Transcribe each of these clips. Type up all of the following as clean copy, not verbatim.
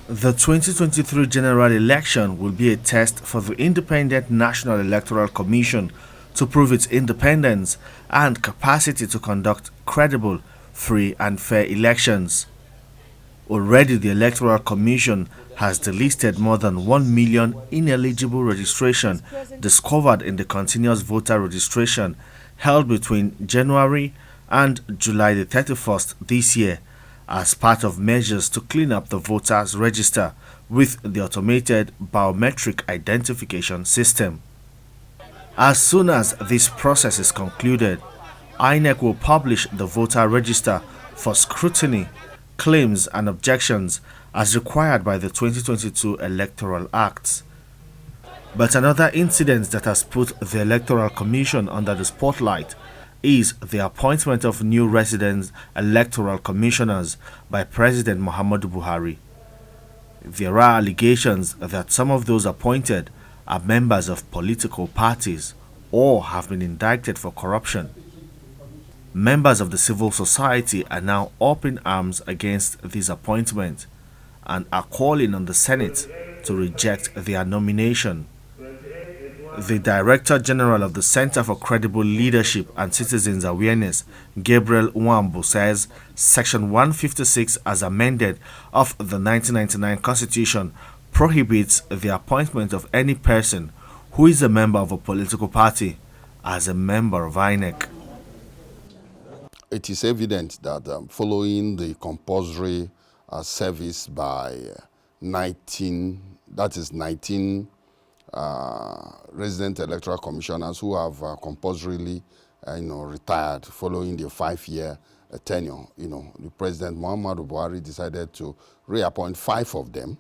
The 2023 general election will be a test for the Independent National Electoral Commission to prove its independence and capacity to conduct credible, free and fair elections. Already the Electoral Commission has delisted more than 1 million ineligible registration discovered in the continuous voter registration held between January and July the 31st this year as part of measures to clean up the voters register with the automated biometric identification system. As soon as this process is concluded, INEC will publish the voter register for scrutiny, claims and objections as required by the 2022 Electoral Acts. But another incident that has put the Electoral Commission under the spotlight is the appointment of new resident electoral commissioners by President Muhammadu Buhari. There are allegations that some of those appointed are members of political parties or have been indicted for corruption. Members of the civil society are now up in arms against this appointment and are calling on the Senate to reject their nomination. The Director General of the Center for Credible Leadership and Citizens Awareness, Gabriel Nwambu, says Section 156 as amended of the 1999 Constitution prohibits the appointment of any person who is a member of a political party as a member of INEC. It is evident that following the compulsory service by 19 resident electoral commissioners who have compulsorily retired following the 5-year tenure. The President Muhammadu Buhari decided to reappoint 5 of them,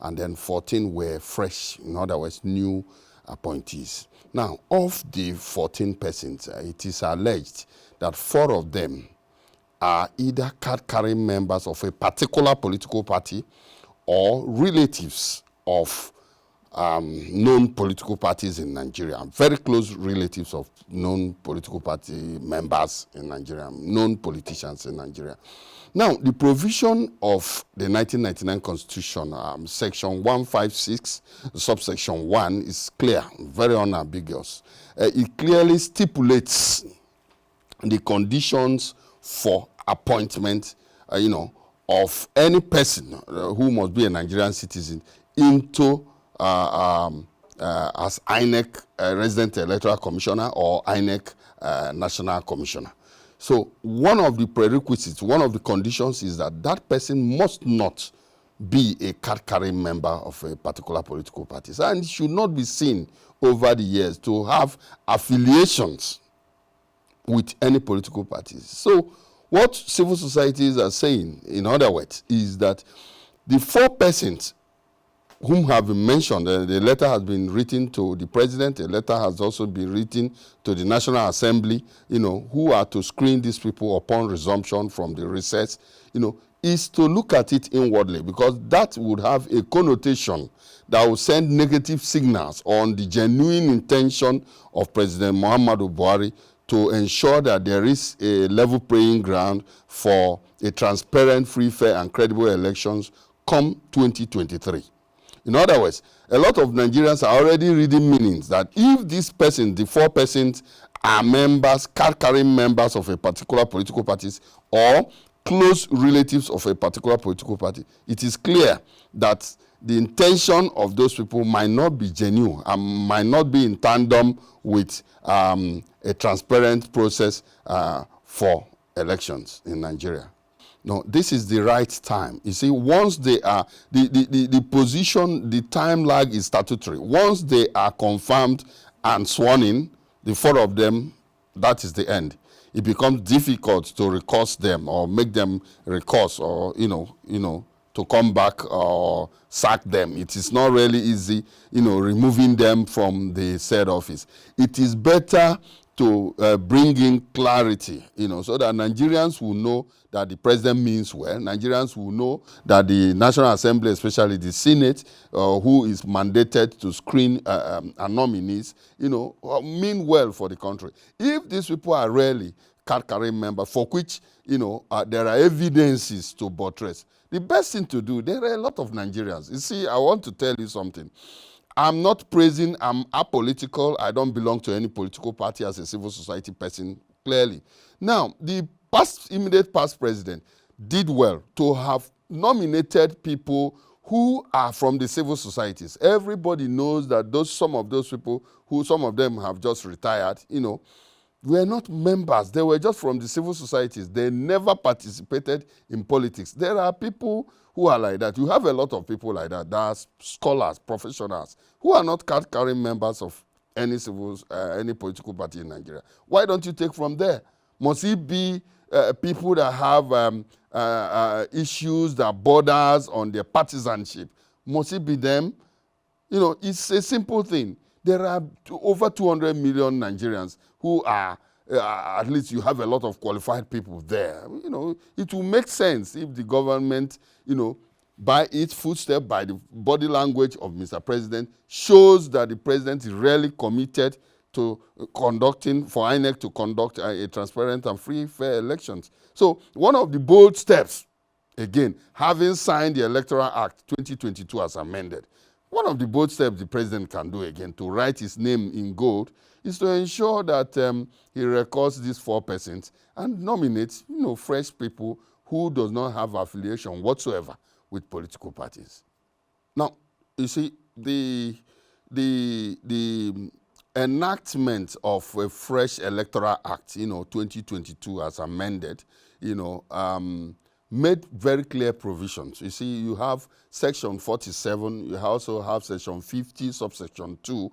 and then 14 were fresh, in other words, new appointees. Now, of the 14 persons, it is alleged that 4 of them are either card-carrying members of a particular political party or relatives of known political parties in Nigeria, very close relatives of known political party members in Nigeria, known politicians in Nigeria. Now, the provision of the 1999 Constitution, Section 156, subsection 1, is clear, very unambiguous. It clearly stipulates the conditions for appointment, of any person who must be a Nigerian citizen into as INEC Resident Electoral Commissioner or INEC National Commissioner. So one of the prerequisites, one of the conditions is that that person must not be a card-carrying member of a particular political party. And it should not be seen over the years to have affiliations with any political parties. So what civil societies are saying, in other words, is that the 4 persons whom have been mentioned, the letter has been written to the president, a letter has also been written to the National Assembly, who are to screen these people upon resumption from the recess, is to look at it inwardly, because that would have a connotation that will send negative signals on the genuine intention of President Muhammadu Buhari to ensure that there is a level playing ground for a transparent, free, fair, and credible elections come 2023. In other words, a lot of Nigerians are already reading meanings that if this person, the 4 persons, are members, card-carrying members of a particular political party or close relatives of a particular political party, it is clear that the intention of those people might not be genuine and might not be in tandem with a transparent process for elections in Nigeria. No, this is the right time. You see, once they are, the position, the time lag is statutory. Once they are confirmed and sworn in, the 4 of them, that is the end. It becomes difficult to recurse them or make them recurse or, to come back or sack them. It is not really easy, removing them from the said office. It is better to bring in clarity, so that Nigerians will know that the president means well. Nigerians will know that the National Assembly, especially the Senate, who is mandated to screen nominees, mean well for the country. If these people are really card-carrying members, for which, there are evidences to buttress. The best thing to do, there are a lot of Nigerians. You see, I want to tell you something. I'm not praising, I'm apolitical. I don't belong to any political party as a civil society person, clearly. Now, the immediate past president did well to have nominated people who are from the civil societies. Everybody knows that some of those people, some of them have just retired, were not members. They were just from the civil societies. They never participated in politics. There are people who are like that. You have a lot of people like that. There are scholars, professionals, who are not card-carrying members of any political party in Nigeria. Why don't you take from there? Must it be people that have issues that borders on their partisanship? Must it be them? It's a simple thing. There are over 200 million Nigerians who are, at least you have a lot of qualified people there. It will make sense if the government, by its footstep, by the body language of Mr. President, shows that the president is really committed to conducting, for INEC to conduct a transparent and free, fair elections. So one of the bold steps, again, having signed the Electoral Act 2022 as amended, one of the bold steps the president can do again to write his name in gold is to ensure that he records these 4 persons and nominates, fresh people who does not have affiliation whatsoever with political parties. Now, you see, the enactment of a fresh Electoral Act, 2022 as amended, made very clear provisions. You see, you have Section 47, you also have Section 50, subsection 2.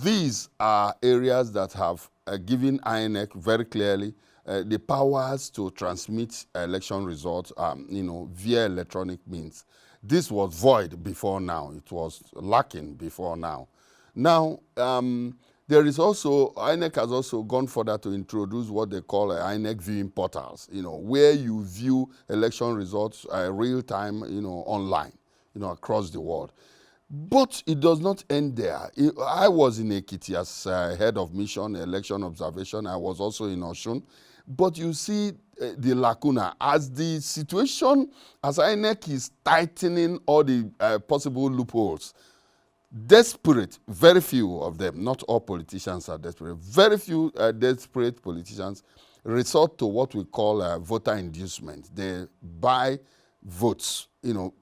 These are areas that have given INEC very clearly the powers to transmit election results, via electronic means. This was void before now. It was lacking before now. Now, there is also, INEC has also gone further to introduce what they call INEC viewing portals, where you view election results real time, online, across the world. But it does not end there. I was in Ekiti as head of mission, election observation. I was also in Osun. But you see the lacuna as the situation, as INEC is tightening all the possible loopholes. Desperate, very few of them, not all politicians are desperate, very few desperate politicians resort to what we call voter inducement. They buy votes,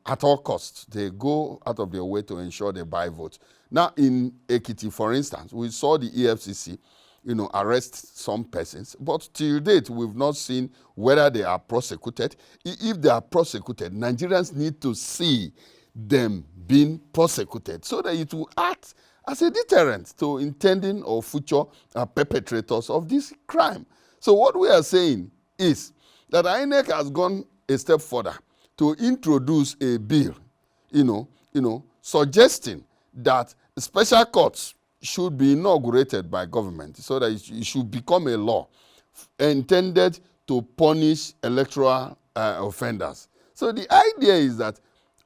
at all costs. They go out of their way to ensure they buy votes. Now, in Ekiti, for instance, we saw the EFCC, arrest some persons, but till date, we've not seen whether they are prosecuted. If they are prosecuted, Nigerians need to see them being prosecuted so that it will act as a deterrent to intending or future perpetrators of this crime. So what we are saying is that INEC has gone a step further to introduce a bill, suggesting that special courts should be inaugurated by government so that it should become a law intended to punish electoral offenders. So the idea is that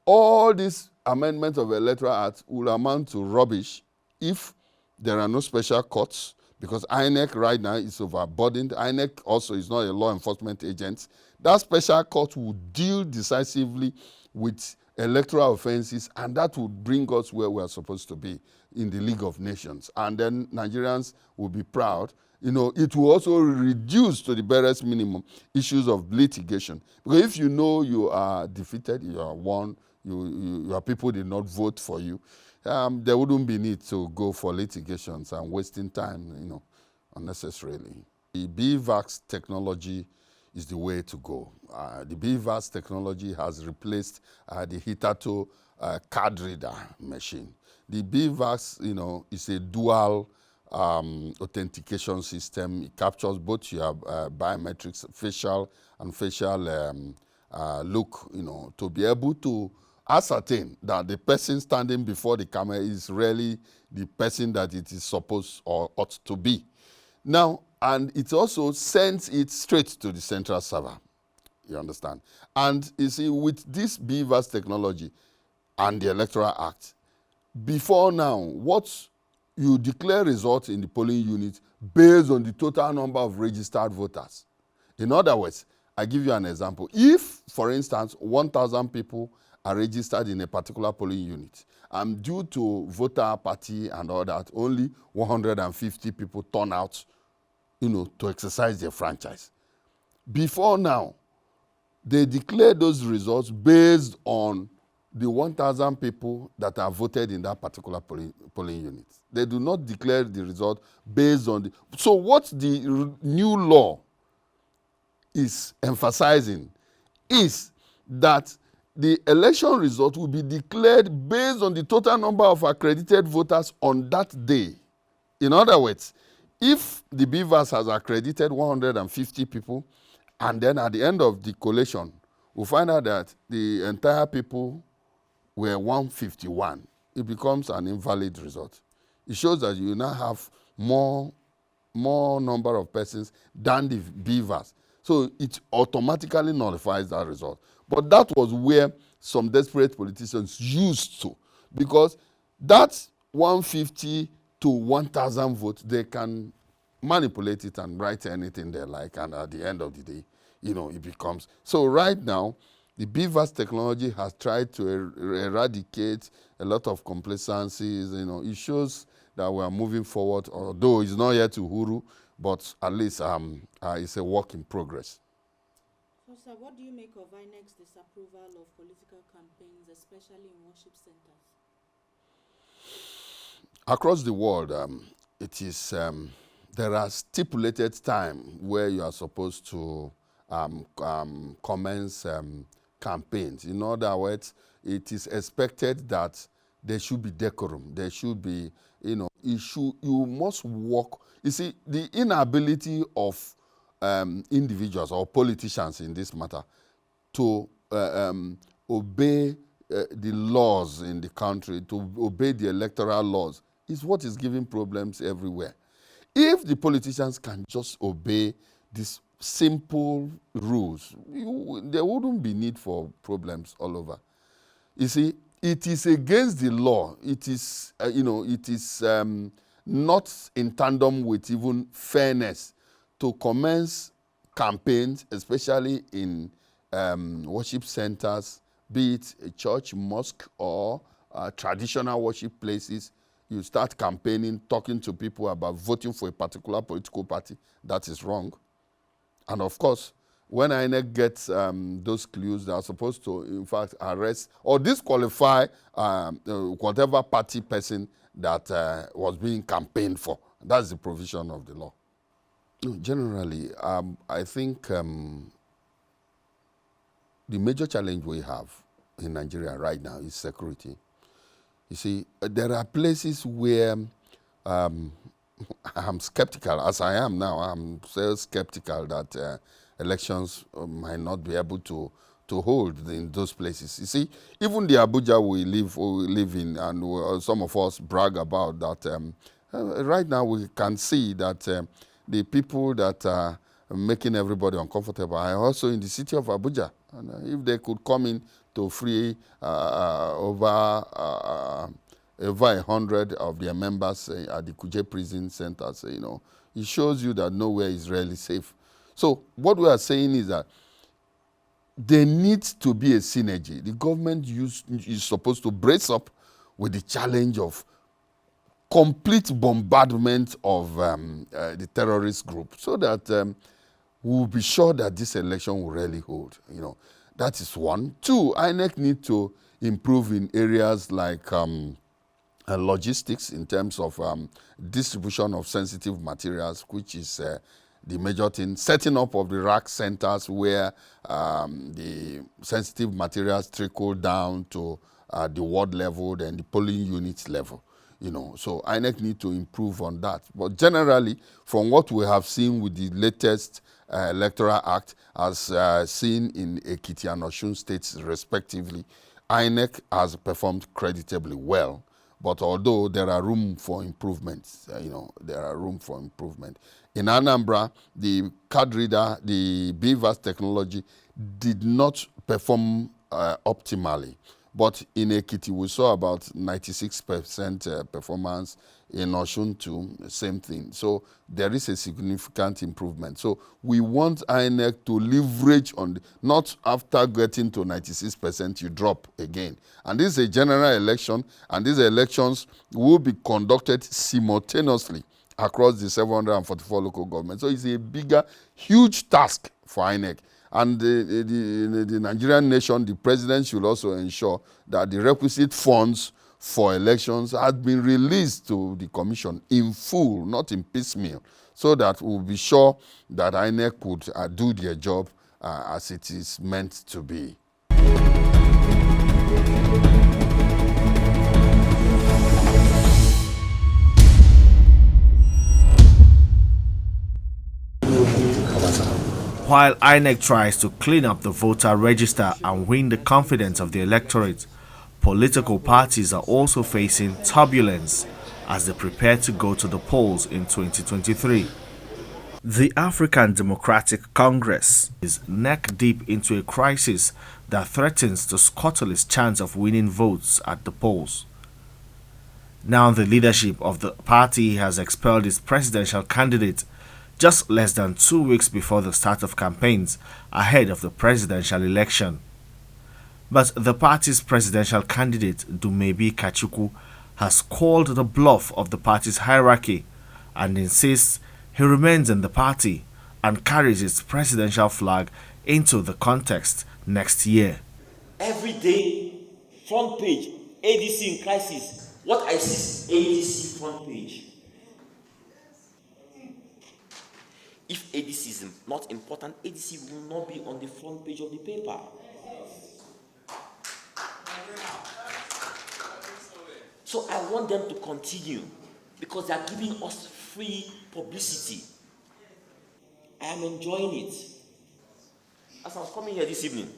all these amendments of Electoral Act will amount to rubbish if there are no special courts, because INEC right now is overburdened. INEC also is not a law enforcement agent. That special court will deal decisively with electoral offenses, and that would bring us where we are supposed to be in the League of Nations. And then Nigerians will be proud. It will also reduce to the barest minimum issues of litigation. Because if you know you are defeated, you are won, your people did not vote for you, there wouldn't be need to go for litigations and wasting time, unnecessarily. The BVAX technology is the way to go. The BVAX technology has replaced the hitherto card reader machine. The BVAX, is a dual authentication system. It captures both your biometrics, facial look, to be able to ascertain that the person standing before the camera is really the person that it is supposed or ought to be. Now, and it also sends it straight to the central server. You understand? And you see, with this BVAS technology and the Electoral Act, before now, what you declare results in the polling unit based on the total number of registered voters. In other words, I give you an example. If, for instance, 1,000 people are registered in a particular polling unit, and due to voter apathy and all that, only 150 people turn out, to exercise their franchise. Before now, they declare those results based on the 1,000 people that are voted in that particular polling unit. They do not declare the result based on the... So what the new law is emphasizing is that the election result will be declared based on the total number of accredited voters on that day. In other words, if the BVAS has accredited 150 people, and then at the end of the collation, we find out that the entire people were 151, it becomes an invalid result. It shows that you now have more number of persons than the BVAS. So it automatically nullifies that result. But that was where some desperate politicians used to, because that 150 to 1,000 votes, they can manipulate it and write anything they like, and at the end of the day, it becomes. So right now, the BVAS technology has tried to eradicate a lot of complacencies. It shows that we are moving forward, although it's not yet Uhuru, but at least it's a work in progress. So, sir, what do you make of INEC's disapproval of political campaigns, especially in worship centers? Across the world, it is there are stipulated time where you are supposed to commence campaigns. In other words, it is expected that there should be decorum. There should be, you must work. You see, the inability of individuals or politicians in this matter to obey the laws in the country, to obey the electoral laws, is what is giving problems everywhere. If the politicians can just obey these simple rules, there wouldn't be need for problems all over. You see, it is against the law. It is, it is not in tandem with even fairness to commence campaigns, especially in worship centers, be it a church, mosque, or traditional worship places. You start campaigning, talking to people about voting for a particular political party. That is wrong. And of course, when INEC gets those clues, they are supposed to, in fact, arrest or disqualify whatever party person that was being campaigned for. That's the provision of the law. Generally, I think the major challenge we have in Nigeria right now is security. You see, there are places where I'm skeptical, as I am now. I'm so skeptical that elections might not be able to hold in those places. You see, even the Abuja we live in, and some of us brag about that. Right now, we can see that the people that are making everybody uncomfortable are also in the city of Abuja. And if they could come in to free over 100 of their members at the Kuje prison centers, it shows you that nowhere is really safe. So what we are saying is that there needs to be a synergy. The government is supposed to brace up with the challenge of complete bombardment of the terrorist group, so that we'll be sure that this election will really hold. That is one. Two, INEC need to improve in areas like logistics, in terms of distribution of sensitive materials, which is the major thing. Setting up of the rack centers where the sensitive materials trickle down to the ward level and the polling units level. So INEC need to improve on that. But generally, from what we have seen with the latest Electoral Act, as seen in Ekiti and Osun states respectively, INEC has performed creditably well. But although there are room for improvement, there are room for improvement. In Anambra, the card reader, the BVAS technology did not perform optimally. But in Ekiti, we saw about 96% performance. In Osun too, same thing. So there is a significant improvement. So we want INEC to leverage on, not after getting to 96%, you drop again. And this is a general election, and these elections will be conducted simultaneously across the 744 local governments. So it's a bigger, huge task for INEC. And the Nigerian nation, the president should also ensure that the requisite funds for elections had been released to the commission in full, not in piecemeal, so that we'll be sure that INEC could do their job as it is meant to be. While INEC tries to clean up the voter register and win the confidence of the electorate, political parties are also facing turbulence as they prepare to go to the polls in 2023. The African Democratic Congress is neck-deep into a crisis that threatens to scuttle its chance of winning votes at the polls. Now the leadership of the party has expelled its presidential candidate just less than 2 weeks before the start of campaigns ahead of the presidential election. But the party's presidential candidate, Dumebi Kachukwu, has called the bluff of the party's hierarchy and insists he remains in the party and carries its presidential flag into the contest next year. Every day, front page, ADC in crisis. What I see is ADC front page. If ADC is not important, ADC will not be on the front page of the paper. So I want them to continue because they are giving us free publicity. I am enjoying it. As I was coming here this evening,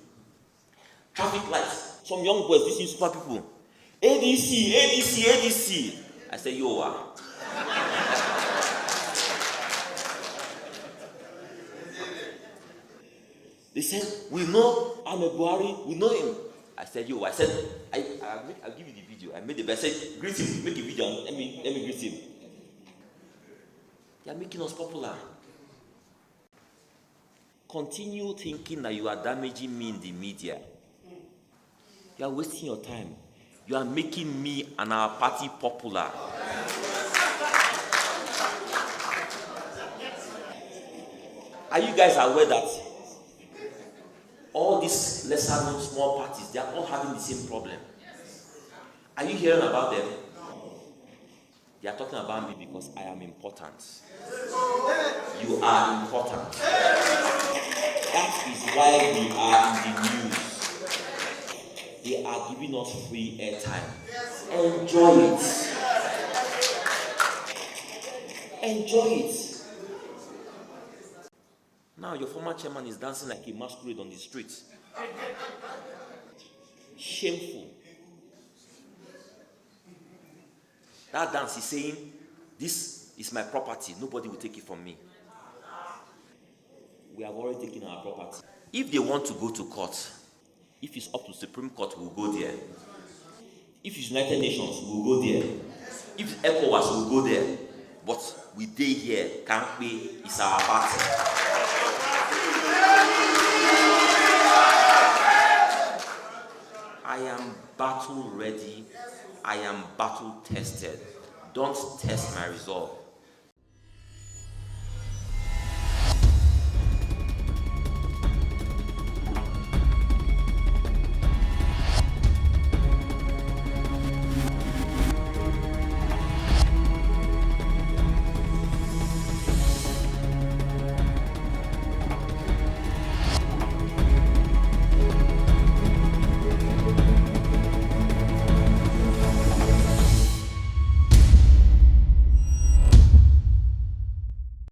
traffic lights, some young boys, these super people, ADC, ADC, ADC. I said, yo, They said, we know Ahmed Buhari, we know him. I said, yo, I'll give you the video. I made the best. I said, greet him, make a video, let me greet him. They are making us popular. Continue thinking that you are damaging me in the media. You are wasting your time. You are making me and our party popular. Are you guys aware that all these lesser known small parties, they are all having the same problem? Are you hearing about them? They are talking about me because I am important. You are important. That is why we are in the news. They are giving us free airtime. Enjoy it. Enjoy it. Now your former chairman is dancing like a masquerade on the streets. Shameful. That dance is saying, this is my property, nobody will take it from me. We have already taken our property. If they want to go to court, if it's up to Supreme Court, we'll go there. If it's United Nations, we'll go there. If it's ECOWAS, we'll go there. But we stay here, can't we? It's our party. I am battle ready. I am battle tested. Don't test my resolve.